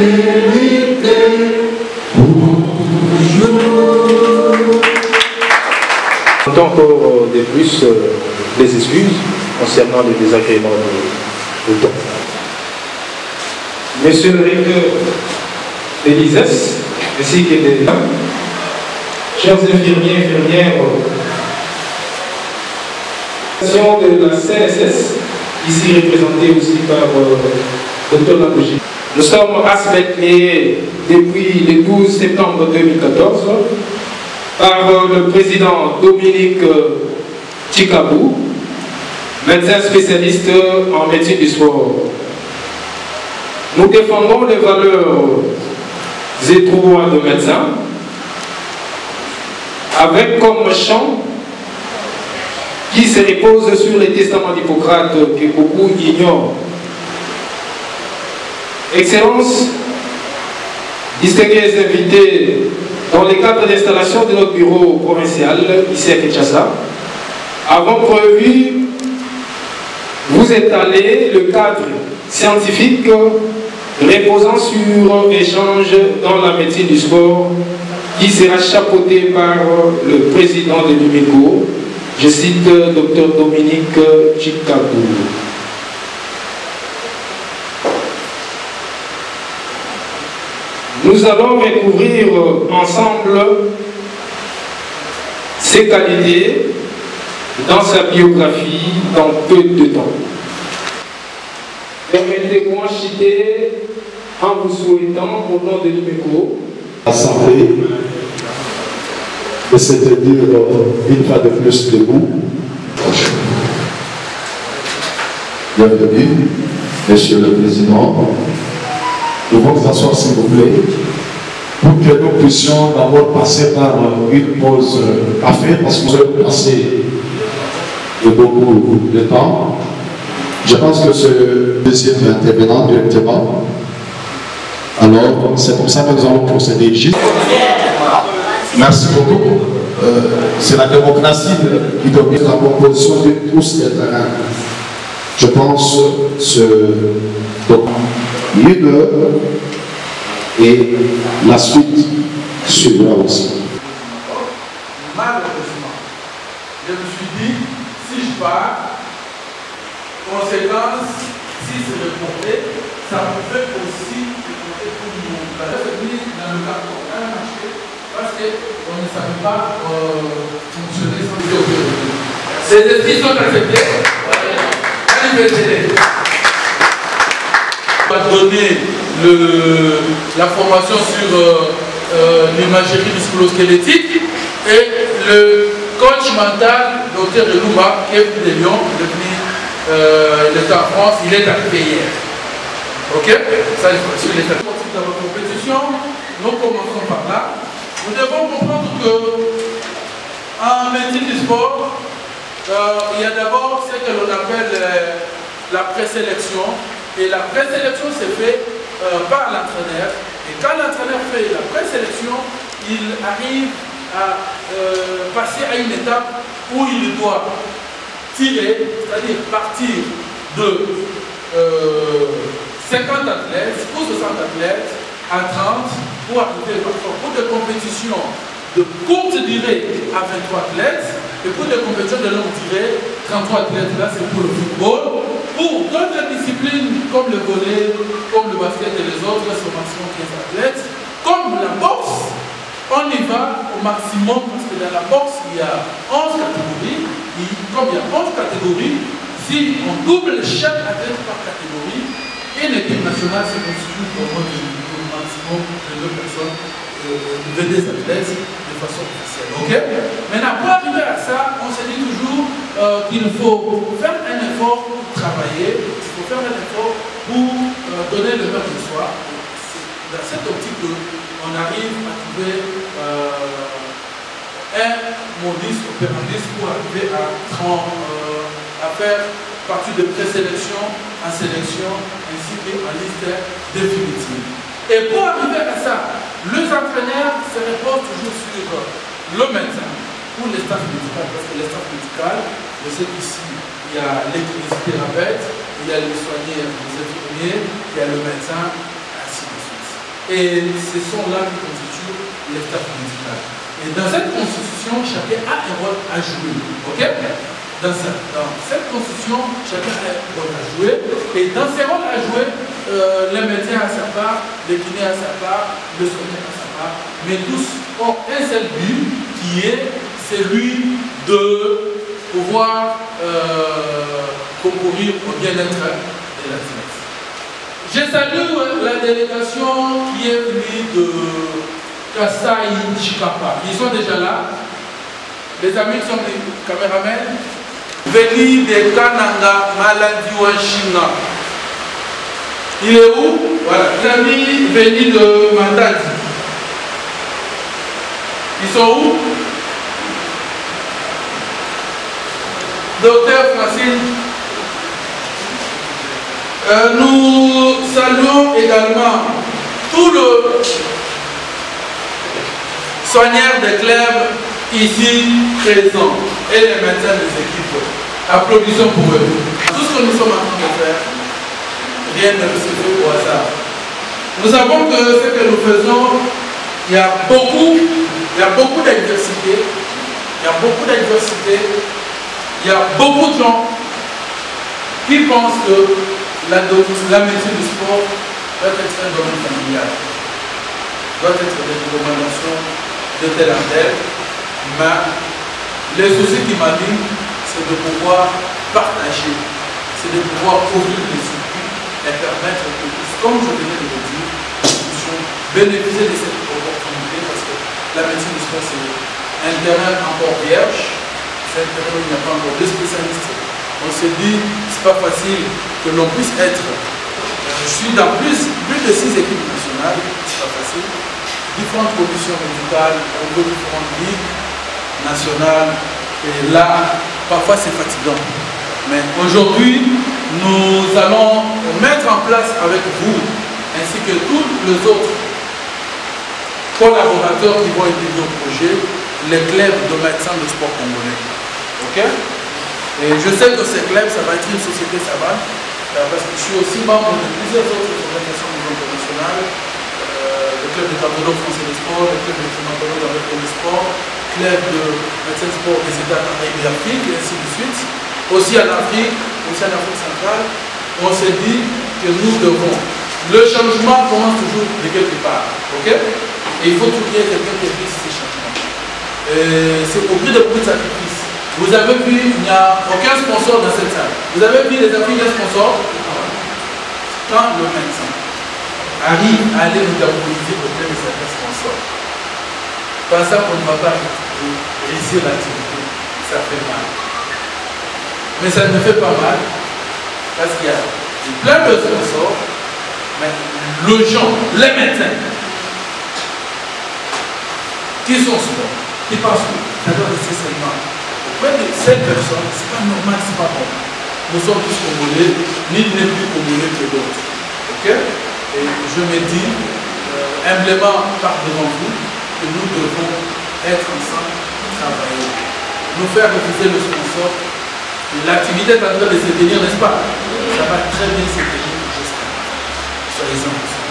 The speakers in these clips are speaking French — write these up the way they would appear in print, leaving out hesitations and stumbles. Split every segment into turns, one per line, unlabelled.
fidélité toujours.
J'entends encore de plus des excuses concernant les désagréments de temps. Monsieur le recteur Elises, ainsi que des chers infirmiers et infirmières de la CSS, ici représentés aussi par Dr Labougie. Nous sommes aspectés depuis le 12 septembre 2014 par le président Dominique Chikabou, médecin spécialiste en médecine du sport. Nous défendons les valeurs et droits de médecins avec comme champ qui se repose sur les testaments d'Hippocrate que beaucoup ignorent. Excellences, distingués invités, dans le cadre d'installation de notre bureau provincial ici à Kinshasa, avons prévu vous étaler le cadre scientifique reposant sur échange dans la médecine du sport qui sera chapeauté par le président de l'UMECO, je cite Dr Dominique Chikabou. Nous allons découvrir ensemble ses qualités dans sa biographie dans peu de temps. Permettez-moi de citer en vous souhaitant au nom de l'UMECO
Assemblée de se tenir une fois de plus debout. Bienvenue, Monsieur le Président. Nous allons vous asseoir s'il vous plaît, pour que nous puissions d'abord passer par une pause café, parce que nous avons passé de beaucoup de temps. Je pense que ce deuxième intervenant directement. Alors, c'est comme ça que nous allons procéder. Merci beaucoup. C'est la démocratie qui domine la composition de tous les terrains. Je pense ce une heure et la suite suivra aussi.
Malheureusement, je me suis dit, si je pars, conséquence, si c'est reporté, ça pouvait aussi reporter pour nous. Dans le cas pour un marché, parce qu'on ne savait pas fonctionner sans vidéo. Ces esprits sont acceptés. On va donner la formation sur l'imagerie musculo-squelettique et le coach mental, Dr Elouma, qui est venu de Lyon, il est en France, il est arrivé hier. Ok? Ça, il est dans la compétition. Nous commençons par là. Nous devons comprendre qu'en médecine du sport, il y a d'abord ce que l'on appelle la présélection. Et la présélection se fait par l'entraîneur. Et quand l'entraîneur fait la présélection, il arrive à passer à une étape où il doit tirer, c'est-à-dire partir de 50 athlètes ou 60 athlètes à 30 pour arriver pour des compétitions de courte durée à 23 athlètes et pour des compétitions de longue durée, 33 athlètes. Là, c'est pour le football. Pour d'autres disciplines comme le volley, comme le basket et les autres, c'est au maximum 15 athlètes. Comme la boxe, on y va au maximum parce que dans la boxe, il y a 11 catégories. Et comme il y a 11 catégories, si on double chaque athlète par catégorie, une équipe nationale se constitue pour au maximum de 2 personnes, de 2 athlètes de façon officielle. Okay? Maintenant, pour arriver à ça, on se dit toujours qu'il faut faire un effort pour travailler, il faut faire un effort pour donner le meilleur de soi. C'est dans cette optique qu'on arrive à trouver un modus operandi pour arriver à faire partie de présélection en sélection ainsi qu'en liste définitive. Et pour arriver à ça, les entraîneurs se reposent toujours sur le médecin ou le staff médical, parce que le staff médical, je sais qu'ici, il y a les kinésithérapeutes, il y a les soignants, les infirmiers, il y a le médecin, ainsi de suite. Et ce sont là qui constituent les staffs médicaux. Et dans cette constitution, chacun a un rôle à jouer. Ok? Dans cette constitution, chacun a un rôle à jouer. Et dans ces rôles à jouer, le médecin a sa part, le kiné a sa part, le soignant a sa part, mais tous ont un seul but qui est celui de pouvoir concourir au bien-être de la jeunesse. Je salue la délégation qui est venue de Kasai Chikapa. Ils sont déjà là. Les amis qui sont des caméramens. Venus de Kananga Maladiwashina. Il est où? Voilà. Les amis venus de Matadi. Ils sont où? Docteur Francine. Nous saluons également tout le soigneur des clubs ici présents et les médecins des équipes. Applaudissons pour eux. Tout ce que nous sommes en train de faire, rien ne se fait au hasard. Nous savons que ce que nous faisons, il y a beaucoup d'adversité, il y a beaucoup de gens qui pensent que la médecine du sport doit être un domaine familial, doit être des recommandations de tel en tel, mais les soucis qui m'animent, c'est de pouvoir partager, c'est de pouvoir ouvrir les circuits et permettre que tous, comme je venais de le dire, nous puissions bénéficier de cette opportunité parce que la médecine du sport, c'est un terrain encore vierge, c'est un terrain où il n'y a pas encore de spécialistes. On s'est dit, c'est pas facile que l'on puisse être. Je suis dans plus de 6 équipes nationales, c'est pas facile. Différentes commissions médicales, on veut différentes ligues nationales. Et là, parfois c'est fatigant. Mais aujourd'hui, nous allons mettre en place avec vous, ainsi que tous les autres collaborateurs qui vont intégrer au projet, les clubs de médecins de sport congolais. Ok? Et je sais que ces clubs, ça va être une société savante, parce que je suis aussi membre de plusieurs autres organisations internationales, le club de cardiologue français de sport, le club de climatologue avec le sport, club de médecins de sport des États Caraïbes et Afrique, et ainsi de suite. Aussi en Afrique centrale, on s'est dit que nous devons. Le changement commence toujours de quelque part. Ok? Et il faut qu'il y ait quelqu'un qui puisse ces changements. C'est au prix de beaucoup de sacrifices. Vous avez vu, il n'y a aucun sponsor dans cette salle. Vous avez vu les Africains sponsors? Quand le médecin arrive à aller nous diaboliser auprès de certains sponsors, par ça qu'on ne va pas réussir l'activité, ça fait mal. Mais ça ne fait pas mal parce qu'il y a plein de sponsors, mais les gens, les médecins, qui sont souvent, qui pensent que ça doit rester seulement auprès de cette personne, c'est pas normal, c'est pas bon. Nous sommes tous congolais, ni n'est plus congolais que d'autres. Ok? Et je me dis, humblement par devant vous, que nous devons être ensemble, travailler, nous faire refuser le sponsor. L'activité est en train de se tenir, n'est-ce pas? Ça va très bien se tenir jusqu'à là. Soyez-en conscients.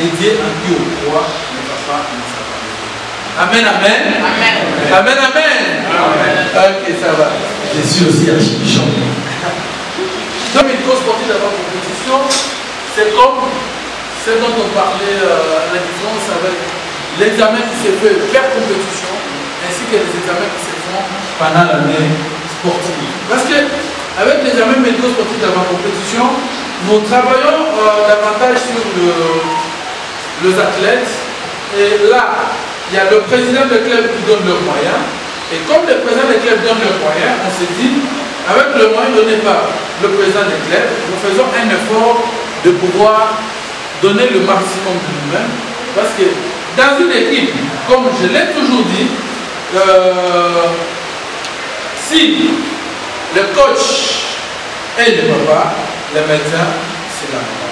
Dédié à Dieu au roi, ne va pas nous avoir. Amen, amen. Amen. Amen, amen. Amen. Ok, ça va.
Je suis aussi archibishop.
Comme une cause sportive d'avoir compétition, c'est comme ce dont on parlait la différence avec l'examen qui se fait vers compétition, ainsi que les examens qui se font pendant l'année sportive. Parce que avec l'examen médico-sportif d'avoir compétition, nous travaillons davantage sur les athlètes. Et là, il y a le président des clubs qui donne leurs moyens. Et comme le président des clubs donne leurs moyens, on s'est dit, avec le moyen donné par le président des clubs, nous faisons un effort de pouvoir donner le maximum de nous-mêmes. Parce que dans une équipe, comme je l'ai toujours dit, si le coach est le papa, le médecin, c'est la maman.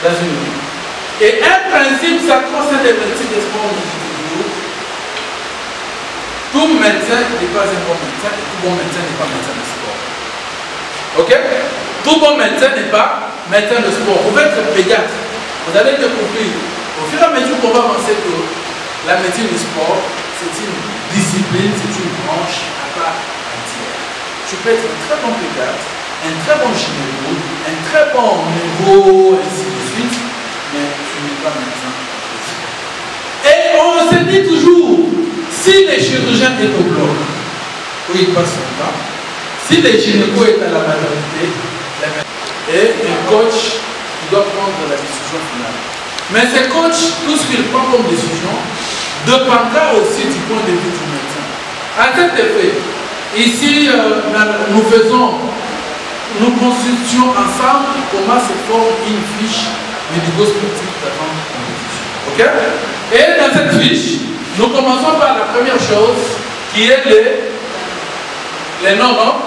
Dans une équipe. Et un principe sacro-saint des médecins des sports tout médecin n'est pas un bon médecin et tout bon médecin n'est pas médecin de sport. Ok? Tout bon médecin n'est pas médecin de sport. Vous pouvez être pédiatre, vous allez découvrir au fur et à mesure qu'on va avancer que la médecine du sport, c'est une discipline, c'est une branche à part entière. Tu peux être un très bon pédiatre, un très bon gynéco, un très bon neuro, ainsi de suite, mais tu n'es pas médecin. Et on se dit toujours, si les chirurgiens étaient au bloc, où ils passent son temps, si les gynécos étaient à la maternité, et un coach qui doit prendre la décision finale. Mais ces coachs, tout ce qu'ils prennent comme décision, dépendra aussi du point de vue du médecin. À cet effet, ici, nous constituons ensemble comment se forme une fiche médico-sportive d'avant compétition. Ok? Et dans cette fiche, nous commençons par la première chose qui est les noms,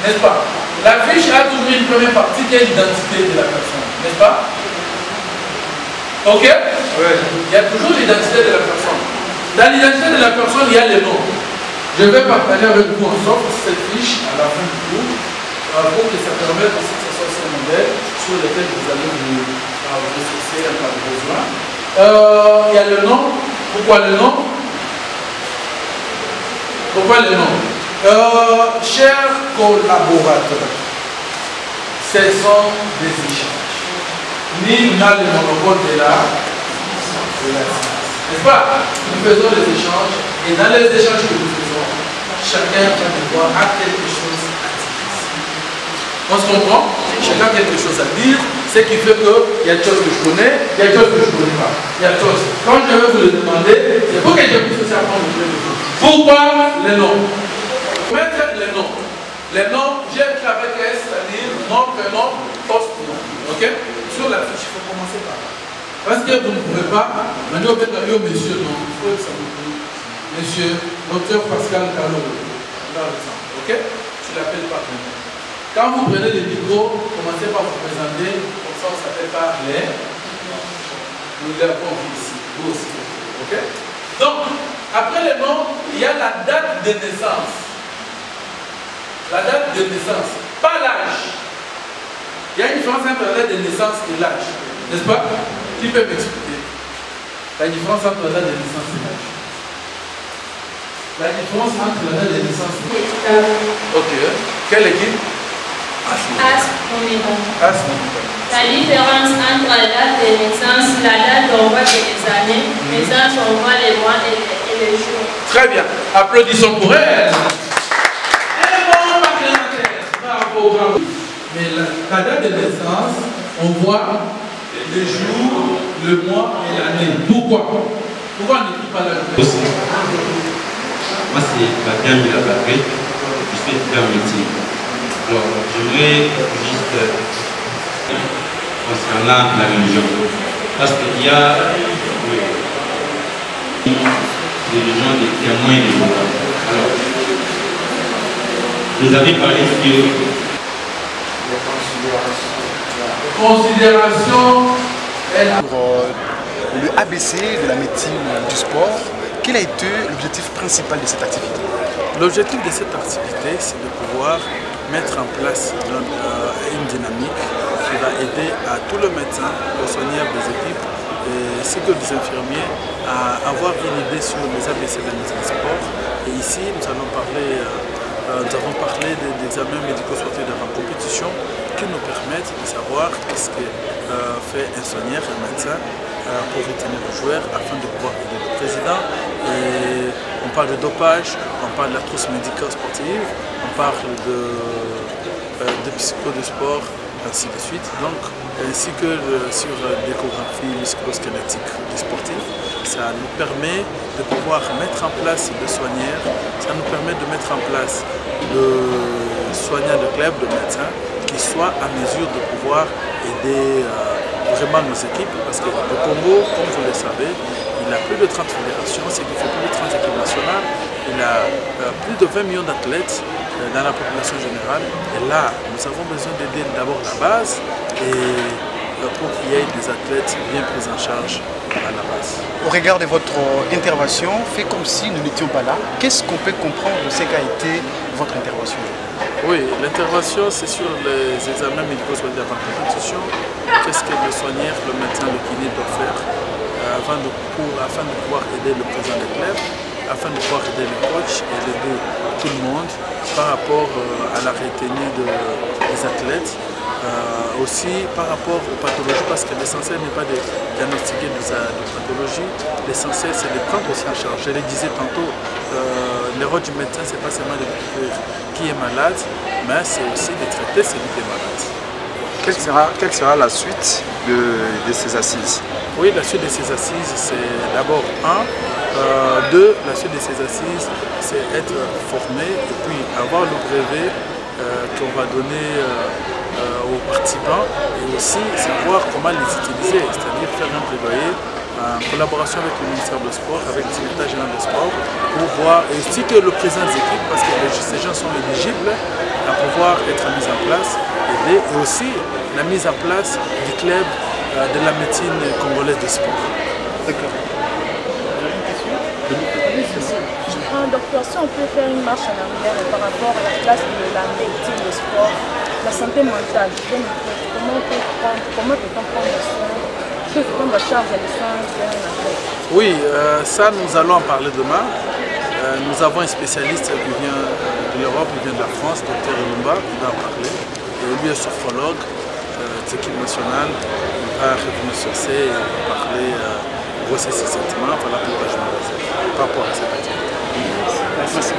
n'est-ce pas? La fiche a toujours une première partie qui est l'identité de la personne, n'est-ce pas? Ok? Oui. Il y a toujours l'identité de la personne. Dans l'identité de la personne, il y a les noms. Je vais partager avec vous en sorte cette fiche à la fin du cours pour que ça permette aussi que ce soit ce modèle sur lequel vous allez vous ressourcer en cas de besoin. Il y a le nom. Pourquoi le nom? Pourquoi le nom? Chers collaborateurs, ce sont des échanges. Ni n'a le monopole de la science. N'est-ce pas? Nous faisons des échanges et dans les échanges que nous faisons, chacun va devoir a quelque chose à dire. On se comprend? Chacun a quelque chose à dire, ce qui fait qu'il y a des choses que je connais, il y a des choses que je ne connais pas. Il y a des choses. Quand je vais vous le demander, c'est pour que je puisse aussi apprendre de choses. Pourquoi les noms? Mettre les noms. Les noms, j'ai écrit avec S, c'est-à-dire nom, prénom, post-nom. Ok? Sur la fiche, il faut commencer par là. Parce que vous ne pouvez pas, maintenant vous êtes allé au monsieur, non, il faut que ça vous plaît. Monsieur, docteur Pascal Calo, par exemple, ok? Tu l'appelles par nom. Quand vous prenez le micro, commencez par vous présenter, comme ça on ne s'appelle pas les. Nous l'avons vu ici, vous aussi, ok? Donc, après le nom, il y a la date de naissance. La date de naissance, pas l'âge. Il y a une différence entre la date de naissance et l'âge, n'est-ce pas? Qui peut m'expliquer la différence entre la date de naissance et l'âge? La différence entre la date de naissance et l'âge. Ok. Quelle équipe?
La différence entre la date de naissance, la date d'envoi des années, naissance, on voit les mois et les jours.
Très bien. Applaudissons pour elle. Mais la date de naissance, on voit le jour, le mois et l'année. Pourquoi? Pourquoi on n'écrit pas la date?
Moi, c'est Fabien Milabagré, je suis étudiant en médecine. Alors, j'aimerais juste concernant la religion. Parce qu'il y a des religions, des témoins de Jéhovah. Alors, vous avez parlé de
considération
pour le ABC de la médecine du sport, quel a été l'objectif principal de cette activité?
L'objectif de cette activité, c'est de pouvoir mettre en place une dynamique qui va aider à tous les médecins, aux soigneurs des équipes, ainsi que les infirmiers, à avoir une idée sur les ABC de la médecine du sport. Et ici, nous avons parlé des examens médico-sportifs d'avant compétition qui nous permettent de savoir ce que fait un soigneur, un médecin, pour retenir le joueur afin de pouvoir aider le président. Et on parle de dopage, on parle de la trousse médico-sportive, on parle de psycho de sport, ainsi de suite. Donc, ainsi que sur l'échographie musculo-squelettique du sportif, ça nous permet de pouvoir mettre en place le soigneur, ça nous permet de mettre en place le soigneur de club, de médecin, qui soit à mesure de pouvoir aider vraiment nos équipes, parce que le Congo, comme vous le savez, il a plus de 30 fédérations, c'est qu'il fait plus de 30 équipes nationales, il a plus de 20 millions d'athlètes dans la population générale, et là, nous avons besoin d'aider d'abord la base, et pour qu'il y ait des athlètes bien pris en charge à la base.
Au regard de votre intervention, fait comme si nous n'étions pas là, qu'est-ce qu'on peut comprendre de ce qu'a été votre intervention?
Oui, l'intervention c'est sur les examens médicaux-sportifs avant compétition. Qu'est-ce que le soigneur, le médecin, le kiné doivent faire afin de pouvoir aider le président des clubs, afin de pouvoir aider les coachs et aider tout le monde par rapport à la retenue des athlètes. Aussi par rapport aux pathologies, parce que l'essentiel n'est pas de diagnostiquer de pathologie, l'essentiel c'est de prendre aussi en charge. Je le disais tantôt, le rôle du médecin c'est pas seulement de découvrir qui est malade, mais c'est aussi de traiter celui qui est malade.
Quelle sera la suite de ces assises?
Oui, la suite de ces assises, c'est d'abord la suite de ces assises, c'est être formé et puis avoir le brevet qu'on va donner aux participants et aussi savoir comment les utiliser, c'est-à-dire faire un plaidoyer en collaboration avec le ministère du Sport, avec le secrétaire général du Sport, pour voir, et aussi que le président des équipes, parce que ces gens sont éligibles à pouvoir être mis en place, et aussi la mise en place du club de la médecine congolaise de sport.
D'accord.
Docteur, si on peut faire une marche en arrière par rapport à la place de la médecine de sport, la santé mentale, comment peut-on prendre soin, prendre en charge les soins d'un athlète?
Oui, ça nous allons en parler demain. Nous avons un spécialiste qui vient de l'Europe, qui vient de la France, Dr Lumba, qui va en parler. Et lui est sophrologue de l'équipe nationale, il va revenir sur ça et parler grossesse et sentiments, voilà pourquoi je me réserve par rapport à cette activité.
Merci.